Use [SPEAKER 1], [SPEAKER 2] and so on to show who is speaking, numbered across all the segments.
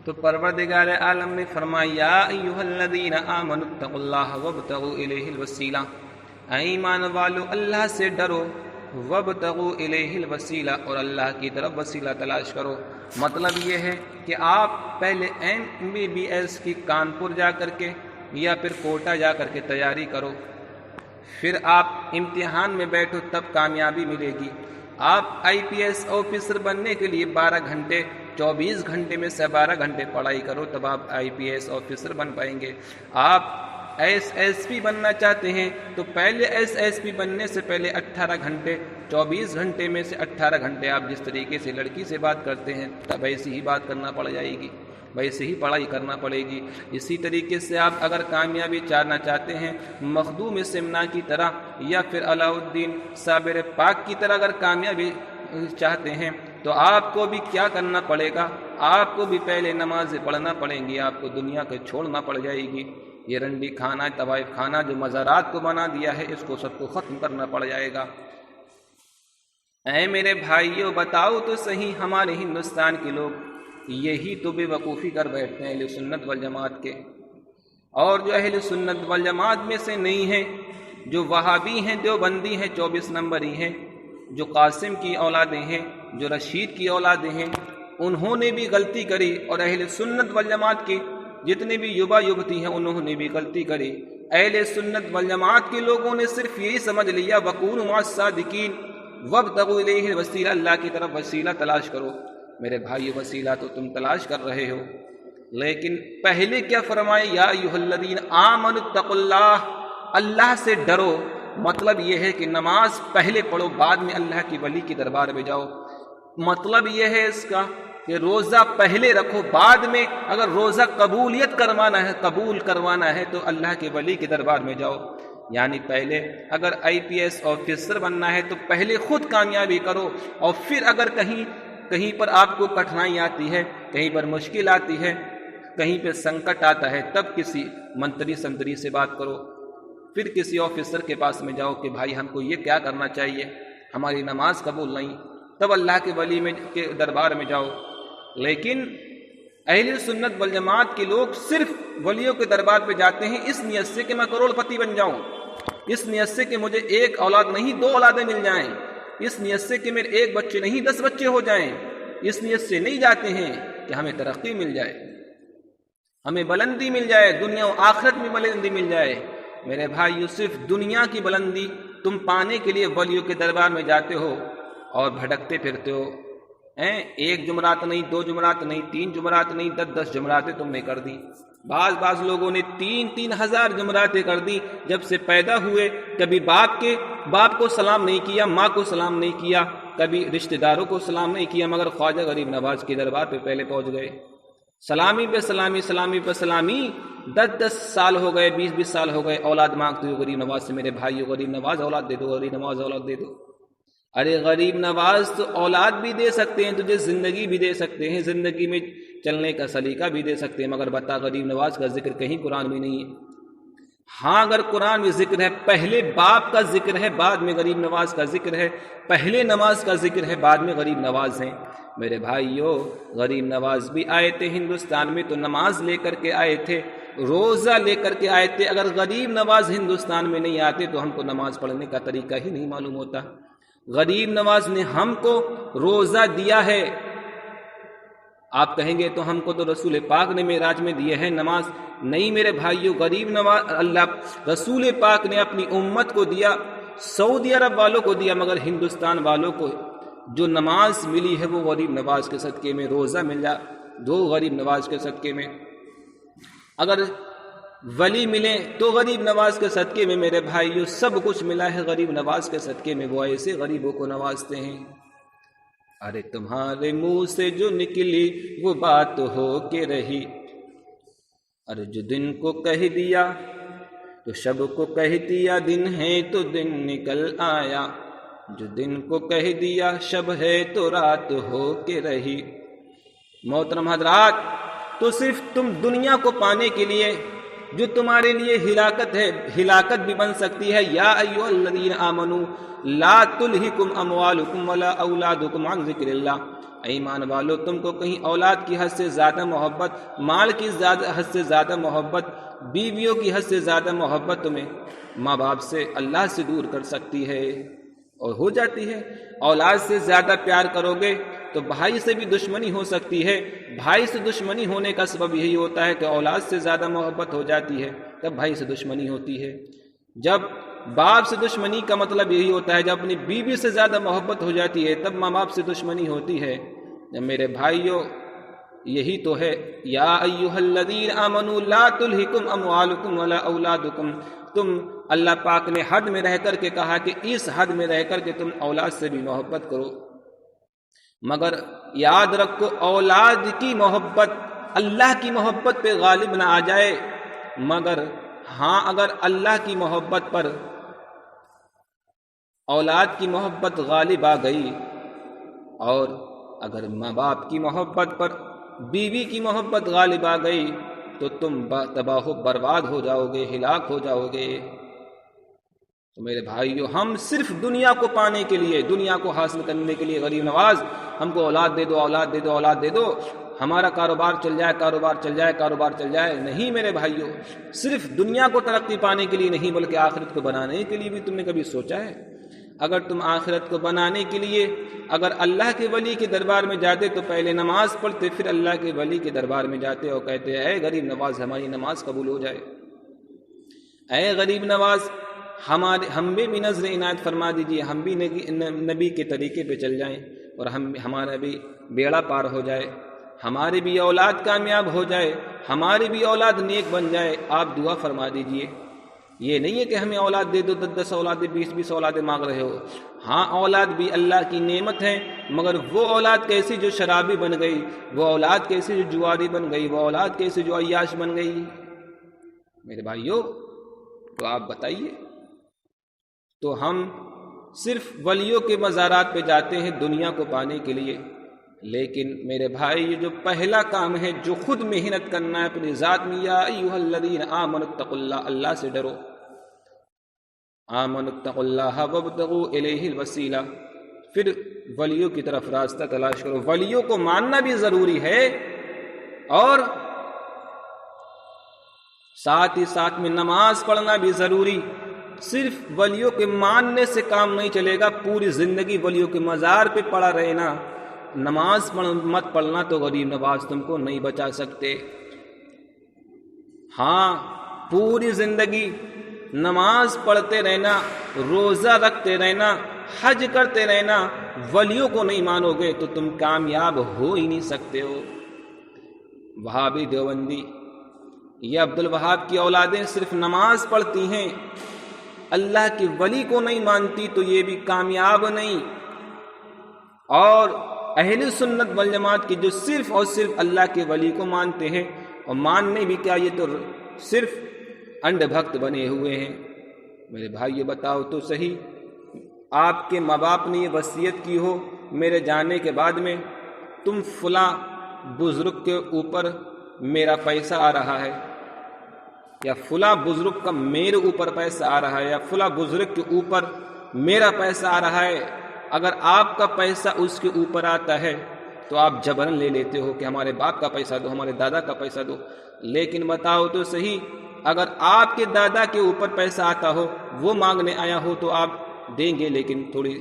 [SPEAKER 1] تو پروردگار عالم نے فرمایا یا ایھا الذین آمنوا اتقوا اللہ وابتغوا الیہ الوسیلہ، اے ایمان والو اللہ سے ڈرو، وابتغوا الیہ الوسیلہ اور اللہ کی طرف وسیلہ تلاش کرو۔ مطلب یہ ہے کہ آپ پہلے MBBS کی کانپور جا کر کے یا پھر کوٹا جا کر کے تیاری کرو، پھر آپ امتحان میں بیٹھو تب کامیابی ملے گی۔ آپ IPS آفیسر بننے کے لیے 12 گھنٹے 24 گھنٹے میں سے 12 گھنٹے پڑھائی کرو تب آپ IPS آفیسر بن پائیں گے۔ آپ SSP بننا چاہتے ہیں تو پہلے SSP بننے سے پہلے 18 گھنٹے 24 گھنٹے میں سے 18 گھنٹے آپ جس طریقے سے لڑکی سے بات کرتے ہیں تب ویسی ہی بات کرنا پڑ جائے گی، ویسے ہی پڑھائی کرنا پڑے گی۔ اسی طریقے سے آپ اگر کامیابی چاہنا چاہتے ہیں مخدوم سمنا کی طرح یا پھر علاء الدین صابر پاک کی طرح اگر کامیابی چاہتے ہیں تو آپ کو بھی کیا کرنا پڑے گا؟ آپ کو بھی پہلے نمازیں پڑھنا پڑیں گی، آپ کو دنیا کو چھوڑنا پڑ جائے گی۔ یہ رنڈی کھانہ طوائف خانہ جو مزارات کو بنا دیا ہے اس کو سب کو ختم کرنا پڑ جائے گا۔ اے میرے بھائیوں بتاؤ تو صحیح، ہمارے ہندوستان کے لوگ یہی تو بے وقوفی کر بیٹھتے ہیں اہل سنت والجماعت کے، اور جو اہل سنت والجماعت میں سے نہیں ہیں، جو وہابی ہیں، دیوبندی ہیں، 24 نمبری ہیں، جو قاسم کی اولادیں ہیں، جو رشید کی اولادیں ہیں، انہوں نے بھی غلطی کری، اور اہل سنت والجماعت کی جتنے بھی یوبا یوبتی ہیں انہوں نے بھی غلطی کری۔ اہل سنت والجماعت کے لوگوں نے صرف یہی سمجھ لیا وَكُونُوا مَعَ الصَّادِقِينَ وَابْتَغُوا إِلَيْهِ الْوَسِيلَةَ، اللہ کی طرف وسیلہ تلاش کرو۔ میرے بھائی وسیلہ تو تم تلاش کر رہے ہو، لیکن پہلے کیا فرمائے؟ یا ایھا الذین آمنوا اتقوا اللہ، اللہ سے ڈرو۔ مطلب یہ ہے کہ نماز پہلے پڑھو بعد میں اللہ کی ولی کے دربار میں جاؤ۔ مطلب یہ ہے اس کا کہ روزہ پہلے رکھو بعد میں اگر روزہ قبول کروانا ہے تو اللہ کے ولی کے دربار میں جاؤ۔ یعنی پہلے اگر IPS آفیسر بننا ہے تو پہلے خود کامیابی کرو، اور پھر اگر کہیں پر آپ کو کٹھنائی آتی ہے، کہیں پر مشکل آتی ہے، کہیں پہ سنکٹ آتا ہے تب کسی منتری سنتری سے بات کرو، پھر کسی آفیسر کے پاس میں جاؤ کہ بھائی ہم کو یہ کیا کرنا چاہیے، ہماری نماز قبول نہیں، تب اللہ کے ولی کے دربار میں جاؤ۔ لیکن اہل سنت والجماعت کے لوگ صرف ولیوں کے دربار پہ جاتے ہیں اس نیت سے کہ میں کروڑ پتی بن جاؤں، اس نیت سے کہ مجھے 1 اولاد نہیں 2 اولادیں مل جائیں، اس نیت سے کہ میرے 1 بچے نہیں 10 بچے ہو جائیں، اس نیت سے نہیں جاتے ہیں کہ ہمیں ترقی مل جائے، ہمیں بلندی مل جائے، دنیا و آخرت میں بلندی مل جائے۔ میرے بھائیو صرف دنیا کی بلندی تم پانے کے لیے ولیوں کے دربار میں جاتے ہو اور بھٹکتے پھرتے ہو۔ 1 جمعرات نہیں 2 جمعرات نہیں 3 جمعرات نہیں 10 جمعراتیں تم نے کر دی، بعض لوگوں نے 3 ہزار جمعراتیں کر دی۔ جب سے پیدا ہوئے کبھی باپ کو سلام نہیں کیا، ماں کو سلام نہیں کیا، کبھی رشتہ داروں کو سلام نہیں کیا، مگر خواجہ غریب نواز کے دربار پہ پہلے پہنچ گئے۔ سلامی پہ سلامی، سلامی پہ سلامی، 10 سال ہو گئے، 20 سال ہو گئے، اولاد مانگتے ہو غریب نواز سے، میرے بھائیو غریب نواز اولاد دے دو، غریب نواز اولاد دے دو۔ ارے غریب نواز تو اولاد بھی دے سکتے ہیں، تجھے زندگی بھی دے سکتے ہیں، زندگی میں چلنے کا سلیقہ بھی دے سکتے ہیں، مگر بتا غریب نواز کا ذکر کہیں قرآن میں نہیں ہے۔ ہاں اگر قرآن میں ذکر ہے، پہلے باپ کا ذکر ہے بعد میں غریب نواز کا ذکر ہے، پہلے نماز کا ذکر ہے بعد میں غریب نواز ہیں۔ میرے بھائیو غریب نواز بھی آئے تھے ہندوستان میں تو نماز لے کر کے آئے تھے، روزہ لے کر کے آئے تھے۔ اگر غریب نواز ہندوستان میں نہیں آتے تو ہم کو نماز پڑھنے کا طریقہ ہی نہیں معلوم ہوتا۔ غریب نواز نے ہم کو روزہ دیا ہے، آپ کہیں گے تو ہم کو تو رسول پاک نے معراج میں دیے ہیں نماز، نہیں میرے بھائیو، غریب نواز اللہ رسول پاک نے اپنی امت کو دیا، سعودی عرب والوں کو دیا، مگر ہندوستان والوں کو جو نماز ملی ہے وہ غریب نواز کے صدقے میں، روزہ ملا دو غریب نواز کے صدقے میں۔ اگر ولی ملے تو غریب نواز کے صدقے میں میرے بھائیو، سب کچھ ملا ہے غریب نواز کے صدقے میں، وہ ایسے غریبوں کو نوازتے ہیں۔ ارے تمہارے منہ سے جو نکلی وہ بات ہو کے رہی، ارے جو دن کو کہہ دیا تو شب کو کہہ دیا، دن ہے تو دن نکل آیا، جو دن کو کہہ دیا شب ہے تو رات ہو کے رہی۔ محترم حضرات، تو صرف تم دنیا کو پانے کے لیے جو تمہارے لیے ہلاکت ہے، ہلاکت بھی بن سکتی ہے، یا ایھا الذین آمنوا لا تلہکم اموالکم ولا اولادکم عن ذکر اللہ، ایمان والو تم کو کہیں اولاد کی حد سے زیادہ محبت، مال کی حد سے زیادہ محبت، بیویوں کی حد سے زیادہ محبت تمہیں ماں باپ سے، اللہ سے دور کر سکتی ہے اور ہو جاتی ہے۔ اولاد سے زیادہ پیار کرو گے تو بھائی سے بھی دشمنی ہو سکتی ہے، بھائی سے دشمنی ہونے کا سبب یہی ہوتا ہے کہ اولاد سے زیادہ محبت ہو جاتی ہے، تب بھائی سے دشمنی ہوتی ہے۔ جب باپ سے دشمنی کا مطلب یہی ہوتا ہے، جب اپنی بیوی سے زیادہ محبت ہو جاتی ہے تب ماں باپ سے دشمنی ہوتی ہے۔ میرے بھائیوں یہی تو ہے، یا ایھا الذین آمنوا لا تلھکم اموالکم ولا اولادکم، تم اللہ پاک نے حد میں رہ کر کے کہا کہ اس حد میں رہ کر کے تم اولاد سے بھی محبت کرو، مگر یاد رکھو اولاد کی محبت اللہ کی محبت پہ غالب نہ آ جائے، مگر ہاں اگر اللہ کی محبت پر اولاد کی محبت غالب آ گئی اور اگر ماں باپ کی محبت پر بیوی کی محبت غالب آ گئی تو تم تباہ و برباد ہو جاؤ گے، ہلاک ہو جاؤ گے۔ تو میرے بھائیو ہم صرف دنیا کو پانے کے لیے، دنیا کو حاصل کرنے کے لیے غریب نواز ہم کو اولاد دے دو، اولاد دے دو، اولاد دے دو، ہمارا کاروبار چل جائے، کاروبار چل جائے، کاروبار چل جائے، نہیں میرے بھائیو، صرف دنیا کو ترقی پانے کے لیے نہیں بلکہ آخرت کو بنانے کے لیے بھی تم نے کبھی سوچا ہے؟ اگر تم آخرت کو بنانے کے لیے اگر اللہ کے ولی کے دربار میں جاتے تو پہلے نماز پڑھتے، پھر اللہ کے ولی کے دربار میں جاتے اور کہتے اے غریب نواز ہماری نماز قبول ہو جائے، اے غریب نواز ہم بھی نظر عنایت فرما دیجیے، ہم بھی نبی کے طریقے پہ چل جائیں اور ہمارا بھی بیڑا پار ہو جائے، ہماری بھی اولاد کامیاب ہو جائے، ہماری بھی اولاد نیک بن جائے، آپ دعا فرما دیجیے۔ یہ نہیں ہے کہ ہمیں اولاد دے دو، 10 اولادیں، 20 اولادیں مانگ رہے ہو، ہاں اولاد بھی اللہ کی نعمت ہے، مگر وہ اولاد کیسی جو شرابی بن گئی، وہ اولاد کیسی جو جواری بن گئی، وہ اولاد کیسی جو عیاش بن گئی؟ میرے بھائیو تو آپ بتائیے۔ تو ہم صرف ولیوں کے مزارات پہ جاتے ہیں دنیا کو پانے کے لیے، لیکن میرے بھائی یہ جو پہلا کام ہے جو خود محنت کرنا ہے اپنی ذات میں، یا ایھا الذین آمنوا اتقوا اللہ، اللہ سے ڈرو، آمنوا اتقوا اللہ وابتغوا الیہ الوسیلہ، پھر ولیوں کی طرف راستہ تلاش کرو۔ ولیوں کو ماننا بھی ضروری ہے اور ساتھ ہی ساتھ میں نماز پڑھنا بھی ضروری، صرف ولیوں کے ماننے سے کام نہیں چلے گا، پوری زندگی ولیوں کے مزار پہ پڑا رہنا، نماز مت پڑھنا تو غریب نواز تم کو نہیں بچا سکتے۔ ہاں پوری زندگی نماز پڑھتے رہنا، روزہ رکھتے رہنا، حج کرتے رہنا، ولیوں کو نہیں مانو گے تو تم کامیاب ہو ہی نہیں سکتے ہو۔ وہابی دیوبندی یہ عبد الوہاب کی اولادیں صرف نماز پڑھتی ہیں، اللہ کے ولی کو نہیں مانتی تو یہ بھی کامیاب نہیں، اور اہل سنت والجماعت کی جو صرف اور صرف اللہ کے ولی کو مانتے ہیں، اور ماننے بھی کیا، یہ تو صرف انڈ بھکت بنے ہوئے ہیں۔ میرے بھائی یہ بتاؤ تو صحیح، آپ کے ماں باپ نے یہ وصیت کی ہو میرے جانے کے بعد میں، تم فلاں بزرگ کے اوپر میرا پیسہ آ رہا ہے، یا فلاں بزرگ کا میرے اوپر پیسہ آ رہا ہے، یا فلاں بزرگ کے اوپر میرا پیسہ آ رہا ہے، اگر آپ کا پیسہ اس کے اوپر آتا ہے تو آپ جبرن لے لیتے ہو کہ ہمارے باپ کا پیسہ دو، ہمارے دادا کا پیسہ دو، لیکن بتاؤ تو صحیح اگر آپ کے دادا کے اوپر پیسہ آتا ہو، وہ مانگنے آیا ہو تو آپ دیں گے، لیکن تھوڑی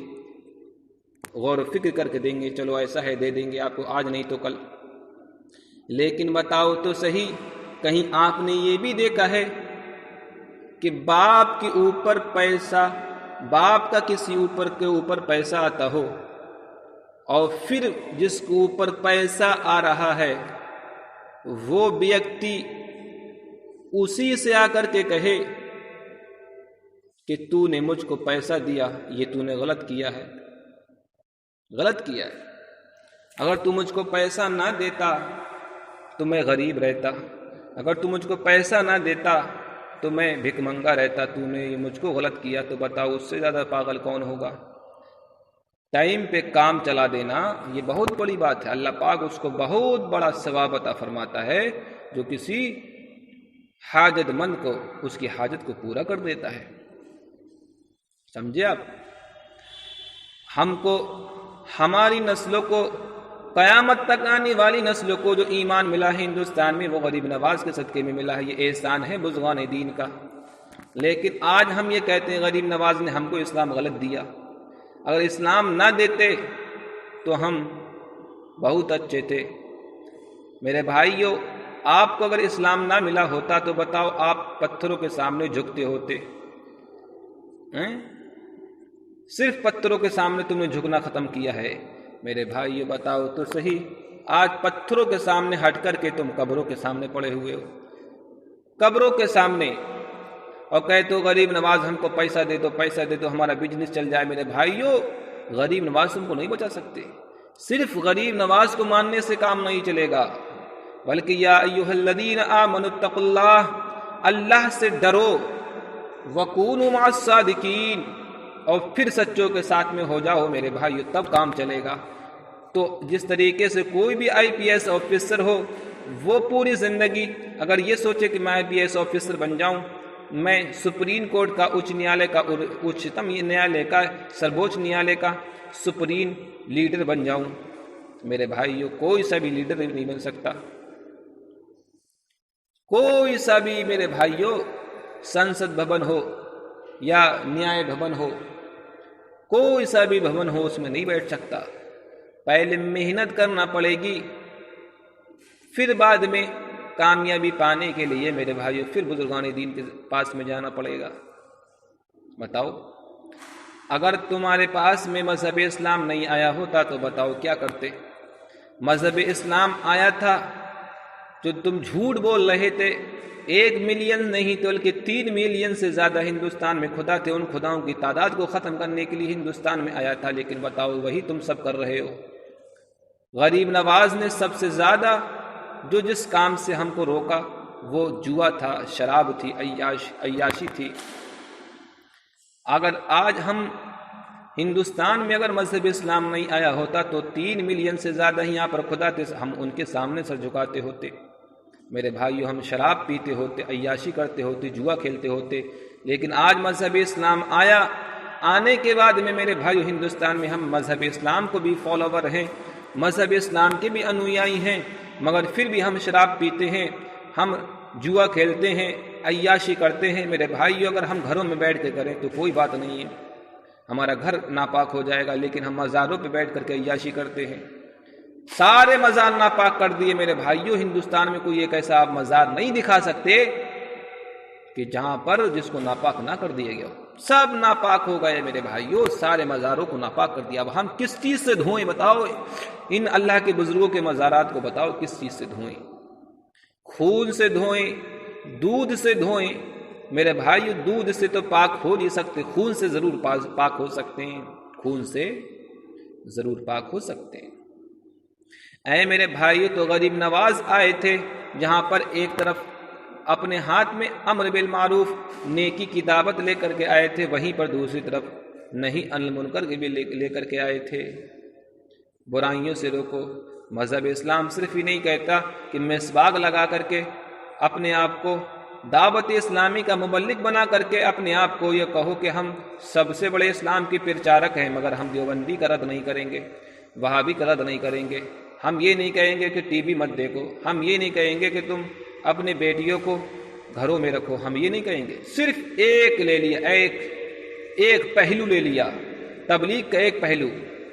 [SPEAKER 1] غور و فکر کر کے دیں گے، چلو ایسا ہے دے دیں گے آپ کو، آج نہیں تو کل۔ لیکن بتاؤ تو صحیح کہیں آپ نے یہ بھی دیکھا ہے کہ باپ کے اوپر پیسہ، باپ کا کسی کے اوپر پیسہ آتا ہو اور پھر جس کے اوپر پیسہ آ رہا ہے وہ ویکتی اسی سے آ کر کے کہے کہ تو نے مجھ کو پیسہ دیا، یہ تو نے غلط کیا ہے، غلط کیا ہے، اگر تو مجھ کو پیسہ نہ دیتا تو میں غریب رہتا، اگر تو مجھ کو پیسہ نہ دیتا تو میں بھک منگا رہتا، تو نے یہ مجھ کو غلط کیا، تو بتاؤ اس سے زیادہ پاگل کون ہوگا؟ ٹائم پہ کام چلا دینا یہ بہت بڑی بات ہے، اللہ پاک اس کو بہت بڑا ثواب عطا فرماتا ہے جو کسی حاجت مند کو اس کی حاجت کو پورا کر دیتا ہے۔ سمجھے آپ؟ ہم کو، ہماری نسلوں کو قیامت تک آنے والی نسل کو جو ایمان ملا ہے ہندوستان میں وہ غریب نواز کے صدقے میں ملا ہے، یہ احسان ہے بزرگان دین کا۔ لیکن آج ہم یہ کہتے ہیں غریب نواز نے ہم کو اسلام غلط دیا، اگر اسلام نہ دیتے تو ہم بہت اچھے تھے۔ میرے بھائیوں، آپ کو اگر اسلام نہ ملا ہوتا تو بتاؤ آپ پتھروں کے سامنے جھکتے ہوتے؟ صرف پتھروں کے سامنے تم نے جھکنا ختم کیا ہے۔ میرے بھائیوں بتاؤ تو صحیح، آج پتھروں کے سامنے ہٹ کر کے تم قبروں کے سامنے پڑے ہوئے ہو، قبروں کے سامنے، اور کہتے ہو غریب نواز ہم کو پیسہ دے دو، پیسہ دے دو، ہمارا بزنس چل جائے۔ میرے بھائیوں، غریب نواز تم کو نہیں بچا سکتے۔ صرف غریب نواز کو ماننے سے کام نہیں چلے گا، بلکہ یا ایھا الذین آمنوا اتقوا اللہ، اللہ سے ڈرو، وکونوا مع الصادقین، اور پھر سچوں کے ساتھ میں ہو جاؤ میرے بھائیو، تب کام چلے گا۔ تو جس طریقے سے کوئی بھی آئی پی ایس آفیسر ہو، وہ پوری زندگی اگر یہ سوچے کہ میں آئی پی ایس آفیسر بن جاؤں، میں سپریم کورٹ کا، اچ نیالے کا، اچتم نیالے کا، سرووچ نیالے کا سپریم لیڈر بن جاؤں، میرے بھائیو کوئی سا بھی لیڈر نہیں بن سکتا، کوئی سا بھی میرے بھائیو سنسد بھون ہو یا نیائے بھون ہو، کوئی سا بھی بھون ہو اس میں نہیں بیٹھ سکتا۔ پہلے محنت کرنا پڑے گی، پھر بعد میں کامیابی پانے کے لیے میرے بھائیو پھر بزرگان دین کے پاس میں جانا پڑے گا۔ بتاؤ اگر تمہارے پاس میں مذہب اسلام نہیں آیا ہوتا تو بتاؤ کیا کرتے؟ مذہب اسلام آیا تھا، جو تم جھوٹ بول رہے تھے، 1 ملین نہیں تو بلکہ 3 ملین سے زیادہ ہندوستان میں خدا تھے، ان خداؤں کی تعداد کو ختم کرنے کے لیے ہندوستان میں آیا تھا، لیکن بتاؤ وہی تم سب کر رہے ہو۔ غریب نواز نے سب سے زیادہ جو جس کام سے ہم کو روکا وہ جوا تھا، شراب تھی، عیاشی تھی۔ اگر آج ہم ہندوستان میں اگر مذہب اسلام نہیں آیا ہوتا تو 3 ملین سے زیادہ ہی یہاں پر خدا تھے، ہم ان کے سامنے سر جھکاتے ہوتے۔ میرے بھائیو ہم شراب پیتے ہوتے، عیاشی کرتے ہوتے، جوا کھیلتے ہوتے، لیکن آج مذہب اسلام آیا، آنے کے بعد میں میرے بھائیو ہندوستان میں ہم مذہب اسلام کو بھی فالوور ہیں، مذہب اسلام کے بھی انویائی ہیں، مگر پھر بھی ہم شراب پیتے ہیں، ہم جوا کھیلتے ہیں، عیاشی کرتے ہیں۔ میرے بھائیو اگر ہم گھروں میں بیٹھ کے کریں تو کوئی بات نہیں ہے، ہمارا گھر ناپاک ہو جائے گا، لیکن ہم مزاروں پہ بیٹھ کر کے عیاشی کرتے ہیں، سارے مزار ناپاک کر دیے۔ میرے بھائیو ہندوستان میں کوئی ایک ایسا آپ مزار نہیں دکھا سکتے کہ جہاں پر جس کو ناپاک نہ کر دیا گیا ہو، سب ناپاک ہو گئے میرے بھائیو، سارے مزاروں کو ناپاک کر دیا۔ اب ہم کس چیز سے دھوئیں بتاؤ؟ ان اللہ کے بزرگوں کے مزارات کو بتاؤ کس چیز سے دھوئیں؟ خون سے دھوئیں، دودھ سے دھوئیں؟ میرے بھائیو دودھ سے تو پاک ہو نہیں سکتے، خون سے ضرور پاک ہو سکتے ہیں، خون سے ضرور پاک ہو سکتے ہیں۔ اے میرے بھائیو تو غریب نواز آئے تھے، جہاں پر ایک طرف اپنے ہاتھ میں امر بالمعروف نیکی کی دعوت لے کر کے آئے تھے، وہیں پر دوسری طرف نہیں عن المنکر کے بھی لے کر کے آئے تھے، برائیوں سے روکو۔ مذہب اسلام صرف ہی نہیں کہتا کہ مسواک لگا کر کے اپنے آپ کو دعوت اسلامی کا مبلغ بنا کر کے اپنے آپ کو یہ کہو کہ ہم سب سے بڑے اسلام کے پرچارک ہیں، مگر ہم دیوبندی کا رد نہیں کریں گے، وہابی کا رد نہیں کریں گے، ہم یہ نہیں کہیں گے کہ ٹی وی مت دیکھو، ہم یہ نہیں کہیں گے کہ تم اپنے بیٹیوں کو گھروں میں رکھو، ہم یہ نہیں کہیں گے۔ صرف ایک لے لیا، ایک پہلو لے لیا، تبلیغ کا ایک پہلو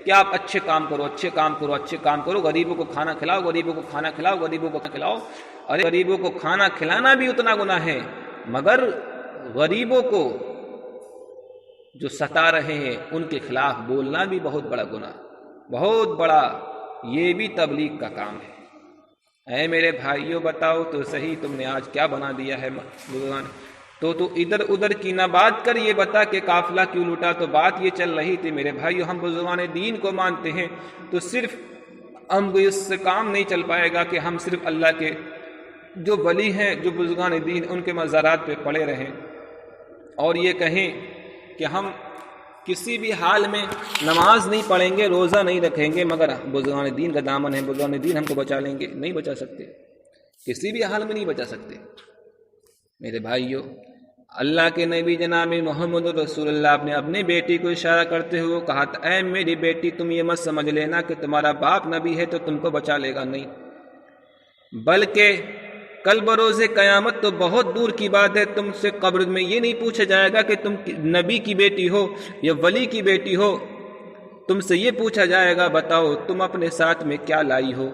[SPEAKER 1] کہ آپ اچھے کام کرو، اچھے کام کرو، اچھے کام کرو، غریبوں کو کھانا کھلاؤ، غریبوں کو کھانا کھلاؤ، غریبوں کو کھلاؤ۔ ارے غریبوں کو کھانا کھلانا بھی اتنا گناہ ہے، مگر غریبوں کو جو ستا رہے ہیں ان کے خلاف بولنا بھی بہت بڑا گناہ، بہت بڑا، یہ بھی تبلیغ کا کام ہے۔ اے میرے بھائیوں بتاؤ تو صحیح تم نے آج کیا بنا دیا ہے بزرگان؟ تو ادھر ادھر کی نہ بات کر، یہ بتا کہ قافلہ کیوں لوٹا؟ تو بات یہ چل رہی تھی میرے بھائیوں، ہم بزرگان دین کو مانتے ہیں تو صرف ہم اس سے کام نہیں چل پائے گا کہ ہم صرف اللہ کے جو ولی ہیں، جو بزرگان دین، ان کے مزارات پہ پڑے رہیں اور یہ کہیں کہ ہم کسی بھی حال میں نماز نہیں پڑھیں گے، روزہ نہیں رکھیں گے، مگر بزرگان دین کا دامن ہے، بزرگان دین ہم کو بچا لیں گے۔ نہیں بچا سکتے، کسی بھی حال میں نہیں بچا سکتے۔ میرے بھائیوں اللہ کے نبی جناب محمد رسول اللہ نے اپنے بیٹی کو اشارہ کرتے ہوئے کہا تھا، اے میری بیٹی تم یہ مت سمجھ لینا کہ تمہارا باپ نبی ہے تو تم کو بچا لے گا، نہیں، بلکہ کل بروز قیامت تو بہت دور کی بات ہے، تم سے قبر میں یہ نہیں پوچھا جائے گا کہ تم نبی کی بیٹی ہو یا ولی کی بیٹی ہو، تم سے یہ پوچھا جائے گا بتاؤ تم اپنے ساتھ میں کیا لائی ہو،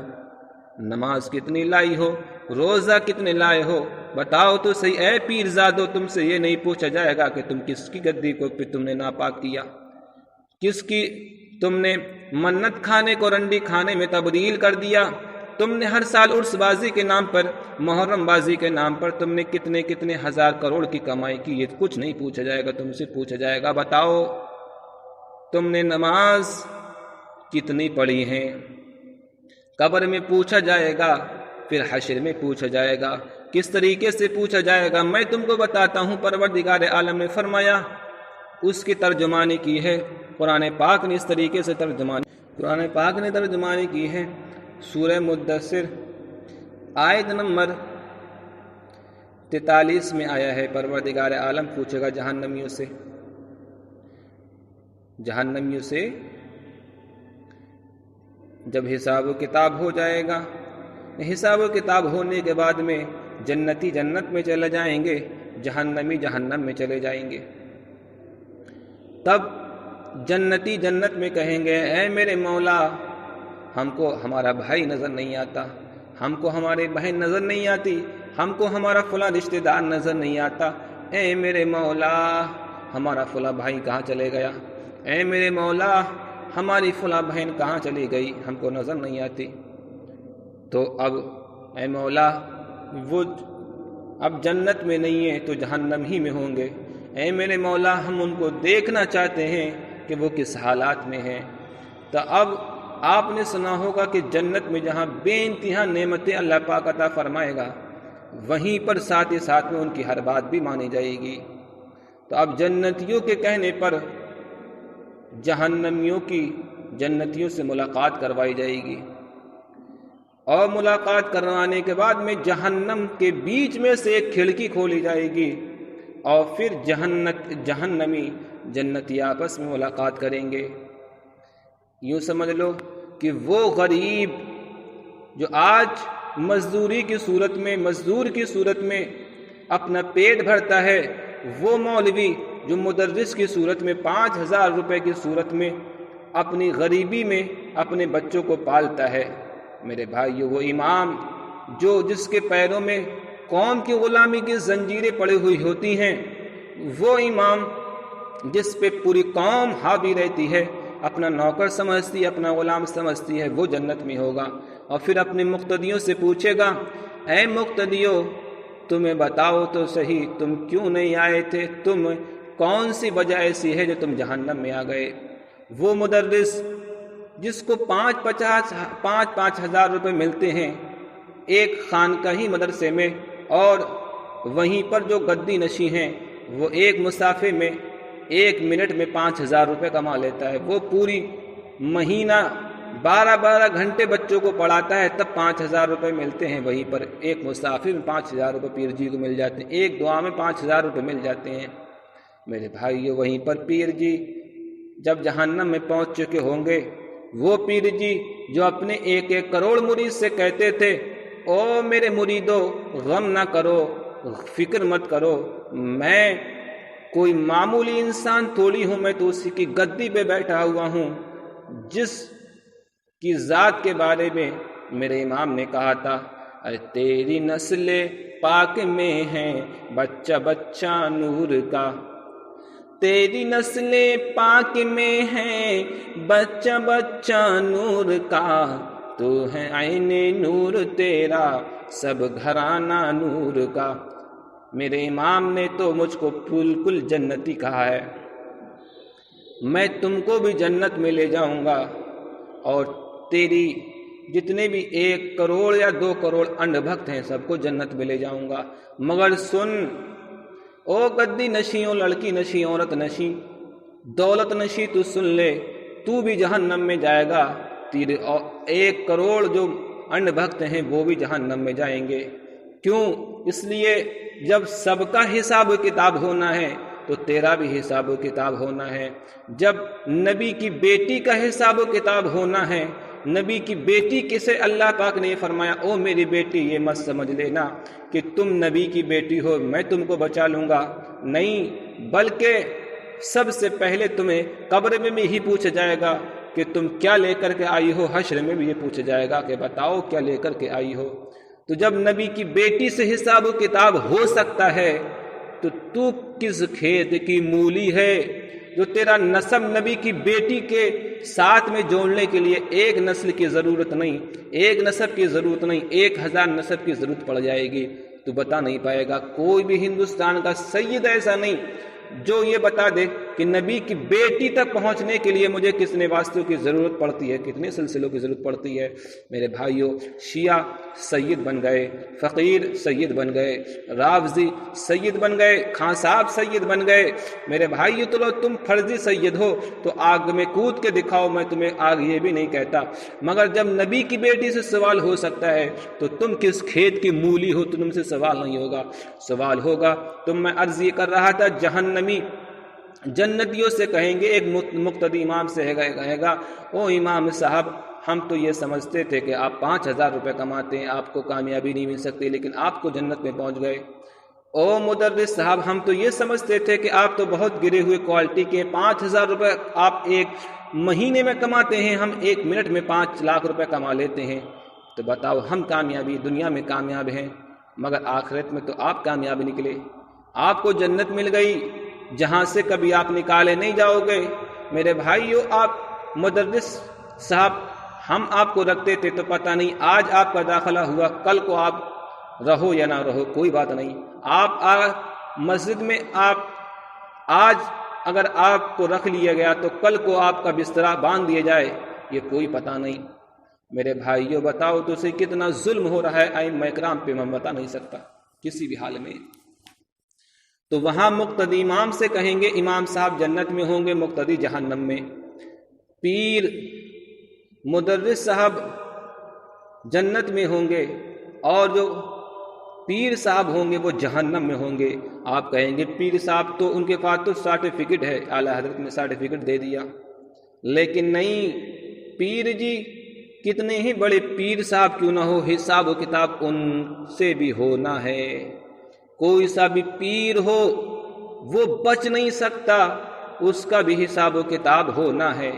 [SPEAKER 1] نماز کتنی لائی ہو، روزہ کتنے لائے ہو، بتاؤ تو صحیح اے پیر زادو، تم سے یہ نہیں پوچھا جائے گا کہ تم کس کی گدی کو پہ تم نے ناپاک کیا، کس کی تم نے منت کھانے کو رنڈی کھانے میں تبدیل کر دیا، تم نے ہر سال عرس بازی کے نام پر، محرم بازی کے نام پر تم نے کتنے کتنے ہزار کروڑ کی کمائی کی، یہ کچھ نہیں پوچھا جائے گا، تم سے پوچھا جائے گا بتاؤ تم نے نماز کتنی پڑھی ہیں، قبر میں پوچھا جائے گا، پھر حشر میں پوچھا جائے گا، کس طریقے سے پوچھا جائے گا میں تم کو بتاتا ہوں۔ پروردگار عالم نے فرمایا، اس کی ترجمانی کی ہے قرآن پاک نے، اس طریقے سے قرآن پاک نے ترجمانی کی ہے۔ سورہ مدثر آیت نمبر 43 میں آیا ہے، پروردگار عالم پوچھے گا جہنمیوں سے جب حساب و کتاب ہو جائے گا، حساب و کتاب ہونے کے بعد میں جنتی جنت میں چلے جائیں گے، جہنمی جہنم میں چلے جائیں گے، تب جنتی جنت میں کہیں گے، اے میرے مولا ہم کو ہمارا بھائی نظر نہیں آتا، ہم کو ہماری بہن نظر نہیں آتی، ہم کو ہمارا فلاں رشتہ دار نظر نہیں آتا، اے میرے مولا ہمارا فلاں بھائی کہاں چلے گیا، اے میرے مولا ہماری فلاں بہن کہاں چلی گئی، ہم کو نظر نہیں آتی۔ تو اب اے مولا وہ اب جنت میں نہیں ہے تو جہنم ہی میں ہوں گے، اے میرے مولا ہم ان کو دیکھنا چاہتے ہیں کہ وہ کس حالات میں ہیں۔ تو اب آپ نے سنا ہوگا کہ جنت میں جہاں بے انتہا نعمتیں اللہ پاک عطا فرمائے گا، وہیں پر ساتھ ہی ساتھ میں ان کی ہر بات بھی مانی جائے گی۔ تو اب جنتیوں کے کہنے پر جہنمیوں کی جنتیوں سے ملاقات کروائی جائے گی، اور ملاقات کروانے کے بعد میں جہنم کے بیچ میں سے ایک کھڑکی کھولی جائے گی، اور پھر جہنمی جنتی آپس میں ملاقات کریں گے۔ یوں سمجھ لو کہ وہ غریب جو آج مزدوری کی صورت میں، مزدور کی صورت میں اپنا پیٹ بھرتا ہے، وہ مولوی جو مدرس کی صورت میں 5000 روپے کی صورت میں اپنی غریبی میں اپنے بچوں کو پالتا ہے، میرے بھائیو وہ امام جو جس کے پیروں میں قوم کی غلامی کی زنجیریں پڑی ہوئی ہوتی ہیں، وہ امام جس پہ پوری قوم حاوی رہتی ہے، اپنا نوکر سمجھتی ہے، اپنا غلام سمجھتی ہے، وہ جنت میں ہوگا۔ اور پھر اپنے مقتدیوں سے پوچھے گا، اے مقتدیوں تمہیں بتاؤ تو صحیح تم کیوں نہیں آئے تھے، تم کون سی وجہ ایسی ہے جو تم جہنم میں آ گئے۔ وہ مدرس جس کو 5-5 ہزار روپے ملتے ہیں ایک خانقاہی مدرسے میں، اور وہیں پر جو گدی نشیں ہیں وہ ایک مسافے میں 1 منٹ میں 5000 روپے کما لیتا ہے، وہ پوری مہینہ 12 گھنٹے بچوں کو پڑھاتا ہے، تب 5000 روپے ملتے ہیں، وہیں پر ایک مسافر میں 5000 روپے پیر جی کو مل جاتے ہیں، ایک دعا میں 5000 روپے مل جاتے ہیں۔ میرے بھائیو وہیں پر پیر جی جب جہنم میں پہنچ چکے ہوں گے، وہ پیر جی جو اپنے 1 کروڑ مرید سے کہتے تھے، او میرے مریدو غم نہ کرو، فکر مت کرو، میں کوئی معمولی انسان تھوڑی ہوں، میں تو اسی کی گدی پہ بیٹھا ہوا ہوں جس کی ذات کے بارے میں میرے امام نے کہا تھا، اے تیری نسل پاک میں ہے بچہ بچہ نور کا، تیری نسل پاک میں ہے بچہ بچہ نور کا، تو ہے عین نور تیرا سب گھرانہ نور کا۔ میرے امام نے تو مجھ کو بالکل جنتی کہا ہے، میں تم کو بھی جنت میں لے جاؤں گا، اور تیری جتنے بھی 1 کروڑ یا 2 کروڑ انڈ بھکت ہیں سب کو جنت میں لے جاؤں گا، مگر سن او گدی نشیں، او لڑکی نشیں، عورت نشیں، دولت نشیں، تو سن لے تو بھی جہنم میں جائے گا، تیرے 1 کروڑ جو انڈ بھکت ہیں وہ بھی جہنم میں جائیں گے، کیوں؟ اس لیے جب سب کا حساب و کتاب ہونا ہے تو تیرا بھی حساب و کتاب ہونا ہے۔ جب نبی کی بیٹی کا حساب و کتاب ہونا ہے، نبی کی بیٹی کسے اللہ پاک نے فرمایا او میری بیٹی، یہ مت سمجھ لینا کہ تم نبی کی بیٹی ہو میں تم کو بچا لوں گا، نہیں، بلکہ سب سے پہلے تمہیں قبر میں بھی یہی پوچھا جائے گا کہ تم کیا لے کر کے آئی ہو، حشر میں بھی یہ پوچھا جائے گا کہ بتاؤ کیا لے کر کے آئی ہو۔ تو جب نبی کی بیٹی سے حساب و کتاب ہو سکتا ہے تو کس کھیت کی مولی ہے؟ جو تیرا نسب نبی کی بیٹی کے ساتھ میں جوڑنے کے لیے ایک نسل کی ضرورت نہیں، ایک نسب کی ضرورت نہیں، 1000 نسب کی ضرورت پڑ جائے گی، تو بتا نہیں پائے گا۔ کوئی بھی ہندوستان کا سید ایسا نہیں جو یہ بتا دے کہ نبی کی بیٹی تک پہنچنے کے لیے مجھے کتنے واسطوں کی ضرورت پڑتی ہے، کتنے سلسلوں کی ضرورت پڑتی ہے۔ میرے بھائیوں، شیعہ سید بن گئے، فقیر سید بن گئے، رافضی سید بن گئے، خان صاحب سید بن گئے۔ میرے بھائیوں، تو تم فرضی سید ہو تو آگ میں کود کے دکھاؤ، میں تمہیں آگ یہ بھی نہیں کہتا، مگر جب نبی کی بیٹی سے سوال ہو سکتا ہے تو تم کس کھیت کی مولی ہو؟ تم سے سوال نہیں ہوگا، سوال ہوگا تم۔ میں عرض یہ کر رہا تھا، جہنمی جنتیوں سے کہیں گے، ایک مقتدی امام سے کہے گا او امام صاحب، ہم تو یہ سمجھتے تھے کہ آپ 5000 روپے کماتے ہیں، آپ کو کامیابی نہیں مل سکتی، لیکن آپ کو جنت میں پہنچ گئے۔ او مدرس صاحب، ہم تو یہ سمجھتے تھے کہ آپ تو بہت گرے ہوئے کوالٹی کے، 5000 روپے آپ ایک مہینے میں کماتے ہیں، ہم 1 منٹ میں 5 لاکھ روپے کما لیتے ہیں۔ تو بتاؤ، ہم کامیابی دنیا میں کامیاب ہیں، مگر آخرت میں تو آپ کامیاب نکلے، آپ کو جنت مل گئی جہاں سے کبھی آپ نکالے نہیں جاؤ گے۔ میرے بھائیو، آپ مدرس صاحب ہم آپ کو رکھتے تھے تو پتہ نہیں آج آپ کا داخلہ ہوا، کل کو آپ رہو یا نہ رہو کوئی بات نہیں۔ آپ مسجد میں آج اگر آپ کو رکھ لیا گیا تو کل کو آپ کا بستر باندھ دیا جائے، یہ کوئی پتہ نہیں۔ میرے بھائیو، بتاؤ تو سے کتنا ظلم ہو رہا ہے ائمہ کرام پہ، میں بتا نہیں سکتا کسی بھی حال میں۔ تو وہاں مقتدی امام سے کہیں گے امام صاحب جنت میں ہوں گے، مقتدی جہنم میں۔ پیر مدرس صاحب جنت میں ہوں گے، اور جو پیر صاحب ہوں گے وہ جہنم میں ہوں گے۔ آپ کہیں گے پیر صاحب تو ان کے پاس تو سرٹیفکیٹ ہے، اعلیٰ حضرت نے سرٹیفکیٹ دے دیا، لیکن نہیں، پیر جی کتنے ہی بڑے پیر صاحب کیوں نہ ہو، حساب و کتاب ان سے بھی ہونا ہے۔ کوئی سا بھی پیر ہو وہ بچ نہیں سکتا، اس کا بھی حساب و کتاب ہونا ہے،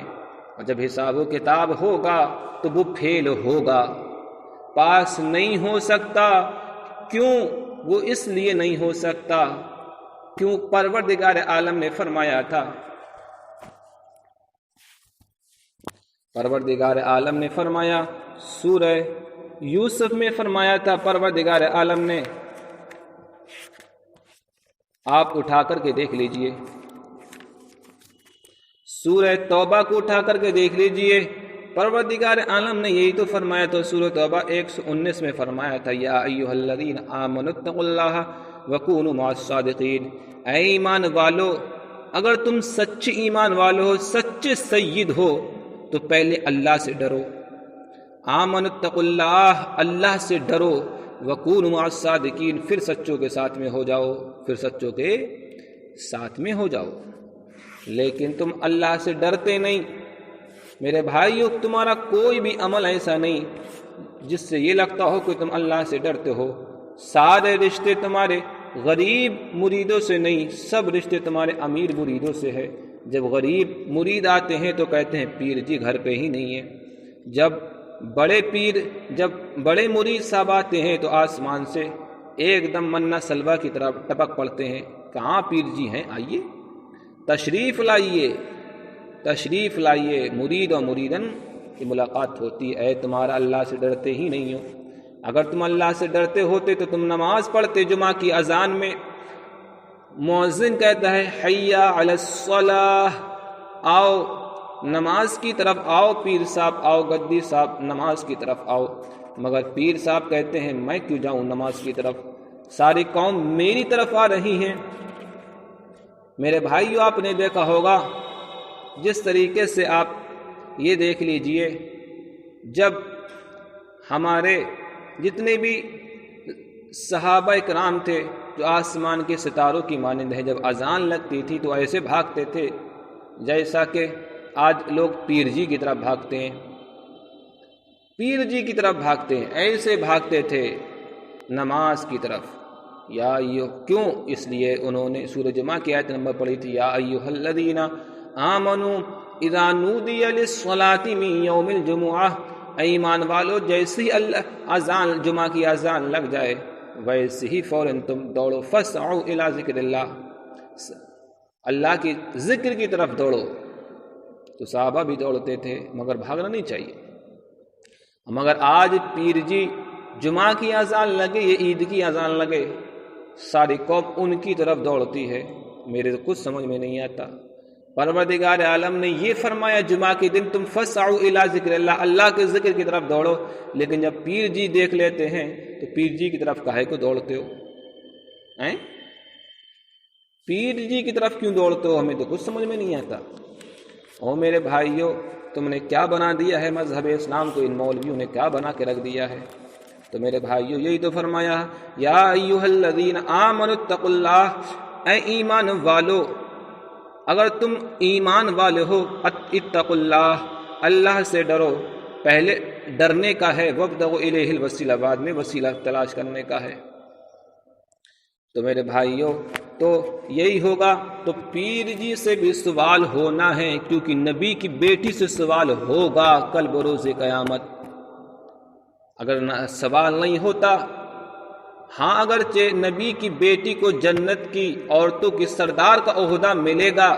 [SPEAKER 1] اور جب حساب و کتاب ہوگا تو وہ فیل ہوگا، پاس نہیں ہو سکتا۔ کیوں؟ وہ اس لیے نہیں ہو سکتا کیوں؟ پروردگار عالم نے فرمایا تھا، پروردگار عالم نے فرمایا، سورہ یوسف میں فرمایا تھا پروردگار عالم نے، آپ اٹھا کر کے دیکھ لیجئے، سورہ توبہ کو اٹھا کر کے دیکھ لیجئے، پروردگار عالم نے یہی تو فرمایا تھا۔ سورہ توبہ 119 میں فرمایا تھا، یا ایھا الذین آمنوا اتقوا اللہ وکونوا مع الصادقین، اے ایمان والو، اگر تم سچے ایمان والو ہو، سچے سید ہو، تو پہلے اللہ سے ڈرو، آمنوا اتقوا اللہ، اللہ سے ڈرو، وکونوا مع الصادقین، پھر سچوں کے ساتھ میں ہو جاؤ، پھر سچوں کے ساتھ میں ہو جاؤ۔ لیکن تم اللہ سے ڈرتے نہیں۔ میرے بھائیو، تمہارا کوئی بھی عمل ایسا نہیں جس سے یہ لگتا ہو کہ تم اللہ سے ڈرتے ہو۔ سارے رشتے تمہارے غریب مریدوں سے نہیں، سب رشتے تمہارے امیر مریدوں سے ہے۔ جب غریب مرید آتے ہیں تو کہتے ہیں پیر جی گھر پہ ہی نہیں ہے، جب بڑے مرید صاحب آتے ہیں تو آسمان سے ایک دم منا سلوا کی طرح ٹپک پڑتے ہیں، کہاں پیر جی ہیں، آئیے تشریف لائیے، تشریف لائیے۔ مرید اور مریدن کی ملاقات ہوتی ہے۔ اے تمہارا اللہ سے ڈرتے ہی نہیں ہو، اگر تم اللہ سے ڈرتے ہوتے تو تم نماز پڑھتے۔ جمعہ کی اذان میں مؤذن کہتا ہے حی علی الصلاۃ، آؤ نماز کی طرف آؤ، پیر صاحب آؤ، گدی صاحب نماز کی طرف آؤ، مگر پیر صاحب کہتے ہیں میں کیوں جاؤں نماز کی طرف، ساری قوم میری طرف آ رہی ہیں۔ میرے بھائیو، آپ نے دیکھا ہوگا جس طریقے سے آپ یہ دیکھ لیجئے، جب ہمارے جتنے بھی صحابہ کرام تھے جو آسمان کے ستاروں کی مانند ہیں، جب اذان لگتی تھی تو ایسے بھاگتے تھے جیسا کہ آج لوگ پیر جی کی طرف بھاگتے ہیں، پیر جی کی طرف بھاگتے ہیں، ایسے بھاگتے تھے نماز کی طرف۔ یا کیوں؟ اس لیے انہوں نے سورہ جمعہ کی آیت نمبر پڑھی تھی، یا ایھا الذین آمنوا اذا نودی للصلاۃ من یوم الجمعہ، اے ایمان والو جیسے ہی اذان جمعہ کی اذان لگ جائے ویسے ہی فوراً تم دوڑو، فاسعوا الی ذکر اللہ، اللہ کی ذکر کی طرف دوڑو۔ تو صحابہ بھی دوڑتے تھے، مگر بھاگنا نہیں چاہیے۔ مگر آج پیر جی جمعہ کی اذان لگے یا عید کی اذان لگے ساری قوم ان کی طرف دوڑتی ہے، میرے تو کچھ سمجھ میں نہیں آتا۔ پروردگار عالم نے یہ فرمایا جمعہ کے دن تم فسعوا الی ذکر اللہ، اللہ کے ذکر کی طرف دوڑو، لیکن جب پیر جی دیکھ لیتے ہیں تو پیر جی کی طرف کاہے کو دوڑتے ہو؟ پیر جی کی طرف کیوں دوڑتے ہو؟ ہمیں تو کچھ سمجھ میں نہیں آتا۔ او میرے بھائیوں، تم نے کیا بنا دیا ہے مذہب اسلام کو، ان مولویوں نے کیا بنا کے رکھ دیا ہے؟ تو میرے بھائیوں یہی تو فرمایا، یا ایھا الذین آمنوا اتقوا اللہ، اے ایمان والو، اگر تم ایمان والے ہو اتقوا اللہ، اللہ سے ڈرو۔ پہلے ڈرنے کا ہے، وابتغوا الیہ الوسیلہ، بعد میں وسیلہ تلاش کرنے کا ہے۔ تو میرے بھائیوں تو یہی ہوگا، تو پیر جی سے بھی سوال ہونا ہے، کیونکہ نبی کی بیٹی سے سوال ہوگا کل بروز قیامت۔ اگر سوال نہیں ہوتا، ہاں اگرچہ نبی کی بیٹی کو جنت کی عورتوں کی سردار کا عہدہ ملے گا،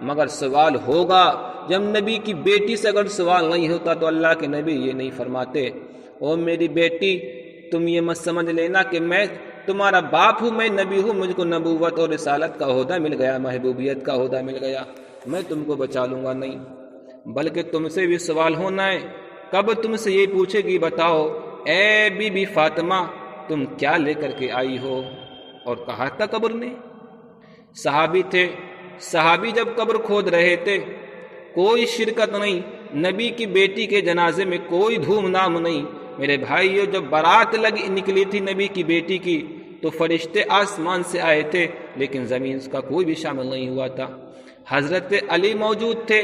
[SPEAKER 1] مگر سوال ہوگا۔ جب نبی کی بیٹی سے اگر سوال نہیں ہوتا تو اللہ کے نبی یہ نہیں فرماتے، او میری بیٹی تم یہ مت سمجھ لینا کہ میں تمہارا باپ ہوں، میں نبی ہوں، مجھ کو نبوت اور رسالت کا عہدہ مل گیا، محبوبیت کا عہدہ مل گیا، میں تم کو بچا لوں گا، نہیں، بلکہ تم سے بھی سوال ہونا ہے۔ کب تم سے یہ پوچھے گی، بتاؤ اے بی بی فاطمہ تم کیا لے کر کے آئی ہو؟ اور کہا تھا قبر نے، صحابی تھے، صحابی جب قبر کھود رہے تھے کوئی شرکت نہیں، نبی کی بیٹی کے جنازے میں کوئی دھوم دھام نہیں۔ میرے بھائیو جب بارات نکلی تھی نبی کی بیٹی کی تو فرشتے آسمان سے آئے تھے، لیکن زمین کا کوئی بھی شامل نہیں ہوا تھا۔ حضرت علی موجود تھے،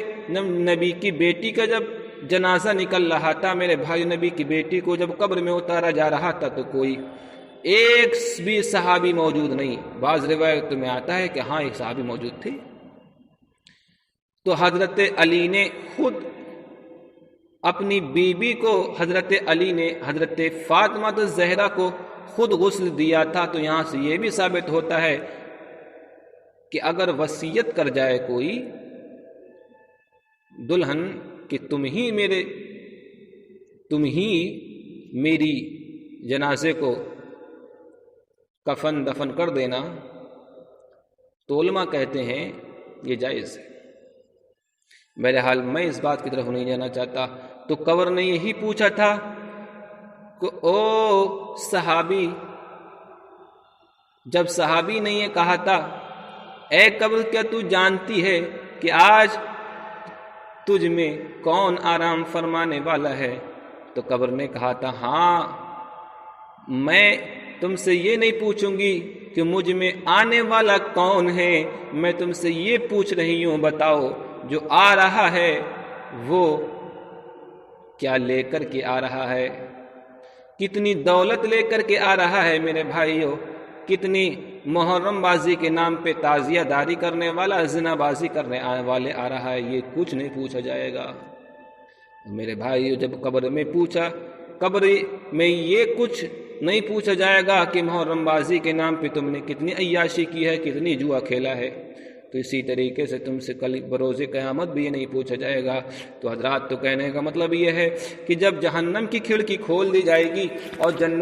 [SPEAKER 1] نبی کی بیٹی کا جب جنازہ نکل رہا تھا، میرے بھائی نبی کی بیٹی کو جب قبر میں اتارا جا رہا تھا تو کوئی ایک بھی صحابی موجود نہیں۔ بعض روایت میں آتا ہے کہ ہاں ایک صحابی موجود تھے۔ تو حضرت علی نے خود اپنی بیوی کو، حضرت علی نے حضرت فاطمہ الزہرا کو خود غسل دیا تھا۔ تو یہاں سے یہ بھی ثابت ہوتا ہے کہ اگر وصیت کر جائے کوئی دلہن کہ تم ہی میری جنازے کو کفن دفن کر دینا، تو علماء کہتے ہیں یہ جائز ہے۔ بہرحال میں اس بات کی طرف نہیں جانا چاہتا۔ تو قبر نے یہی پوچھا تھا کہ او صحابی، جب صحابی نے یہ کہا تھا اے قبر کیا تو جانتی ہے کہ آج تجھ میں کون آرام فرمانے والا ہے؟ تو قبر نے کہا تھا ہاں، میں تم سے یہ نہیں پوچھوں گی کہ مجھ میں آنے والا کون ہے، میں تم سے یہ پوچھ رہی ہوں بتاؤ جو آ رہا ہے وہ کیا لے کر کے آ رہا ہے، کتنی دولت لے کر کے آ رہا ہے میرے بھائیوں، کتنی محرم بازی کے نام پہ تعزیہ داری کرنے والا، زنا بازی کرنے والے آ رہا ہے، یہ کچھ نہیں پوچھا جائے گا میرے بھائیوں۔ جب قبر میں پوچھا، قبر میں یہ کچھ نہیں پوچھا جائے گا کہ محرم بازی کے نام پہ تم نے کتنی عیاشی کی ہے، کتنی جوا کھیلا ہے، تو اسی طریقے سے تم سے کل بروز قیامت بھی یہ نہیں پوچھا جائے گا۔ تو حضرات تو کہنے کا مطلب یہ ہے کہ جب جہنم کی کھڑکی کھول دی جائے گی اور جنت